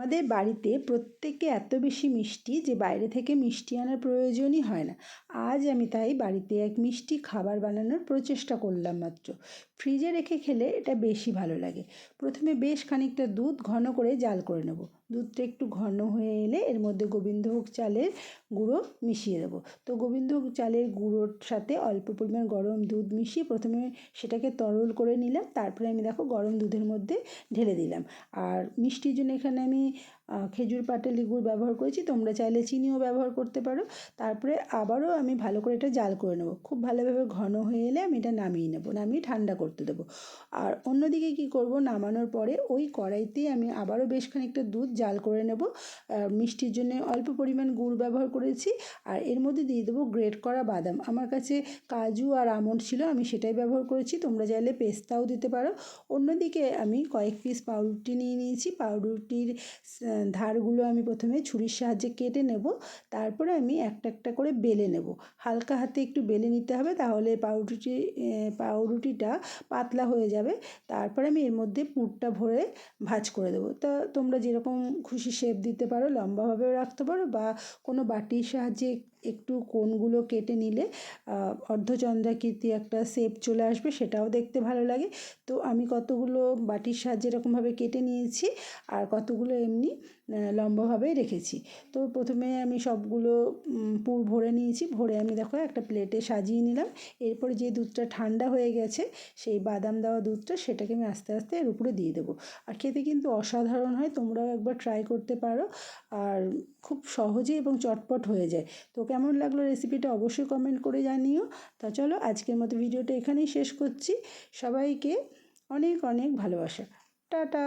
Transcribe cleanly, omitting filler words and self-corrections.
আমাদের বাড়িতে প্রত্যেকে এত বেশি মিষ্টি যে বাইরে থেকে মিষ্টি আনার প্রয়োজনই হয় না। আজ আমি তাই বাড়িতে এক মিষ্টি খাবার বানানোর প্রচেষ্টা করলাম মাত্র। ফ্রিজে রেখে খেলে এটা বেশি ভালো লাগে। প্রথমে বেশ খানিকটা দুধ ঘন করে জাল করে নেব। দুধটা একটু ঘন হয়ে এলে এর মধ্যে গোবিন্দভোগ চালের গুঁড়ো মিশিয়ে দেবো। তো গোবিন্দভোগ চালের গুঁড়োর সাথে অল্প পরিমাণ গরম দুধ মিশিয়ে প্রথমে সেটাকে তরল করে নিলাম, তারপরে আমি দেখো গরম দুধের মধ্যে ঢেলে দিলাম। আর মিষ্টির জন্য এখানে আমি খেজুর পাটালি গুড় ব্যবহার করেছি, তোমরা চাইলে চিনিও ব্যবহার করতে পারো। তারপরে আবারও আমি ভালো করে এটা জাল করে নেবো। খুব ভালোভাবে ঘন হয়ে এলে আমি এটা নামিয়ে নেবো, নামিয়ে ঠান্ডা করতে দেবো। আর অন্যদিকে কী করব, নামানোর পরে ওই কড়াইতেই আমি আবারও বেশ খানিকটা দুধ জাল করে নেব। মিষ্টির জন্য অল্প পরিমাণ গুড় ব্যবহার করেছি, আর এর মধ্যে দিয়ে দেবো গ্রেট করা বাদাম। আমার কাছে কাজু আর আমন্ড ছিল, আমি সেটাই ব্যবহার করেছি, তোমরা চাইলে পেস্তাও দিতে পারো। অন্যদিকে আমি কয়েক পিস পাউরুটি নিয়ে নিয়েছি। পাউরুটির ধারগুলো আমি প্রথমে ছুরির সাহায্যে কেটে নেব, তারপরে আমি একটা একটা করে বেলে নেব। হালকা হাতে একটু বেলে নিতে হবে, তাহলে পাউরুটিটা পাতলা হয়ে যাবে। তারপরে আমি এর মধ্যে পুরটা ভরে ভাঁজ করে দেবো। তা তোমরা যেরকম খুশি শেপ দিতে পারো, লম্বাভাবেও রাখতে পারো, বা কোনো বাটির সাহায্যে একটু কোণগুলো কেটে নিলে অর্ধচন্দ্রাকৃতি একটা শেপ চলে আসবে, সেটাও দেখতে ভালো লাগে। তো আমি কতগুলো বাটির সাহায্যে এরকমভাবে কেটে নিয়েছি, আর কতগুলো এমনি লম্বাভাবে রেখেছি। তো প্রথমে আমি সবগুলো পুর ভরে নিয়েছি, ভরে আমি দেখো একটা প্লেটে সাজিয়ে নিলাম। এরপরে যে দুধটা ঠান্ডা হয়ে গেছে, সেই বাদাম দেওয়া দুধটা সেটাকে আমি আস্তে আস্তে এর উপরে দিয়ে দেবো। আর খেতে কিন্তু অসাধারণ হয়, তোমরাও একবার ট্রাই করতে পারো। আর খুব সহজেই এবং চটপট হয়ে যায়। তো কেমন লাগলো রেসিপিটা অবশ্যই কমেন্ট করে জানিও। তা চলো আজকের মতো ভিডিওটা এখানেই শেষ করছি। সবাইকে অনেক অনেক ভালোবাসা। টাটা।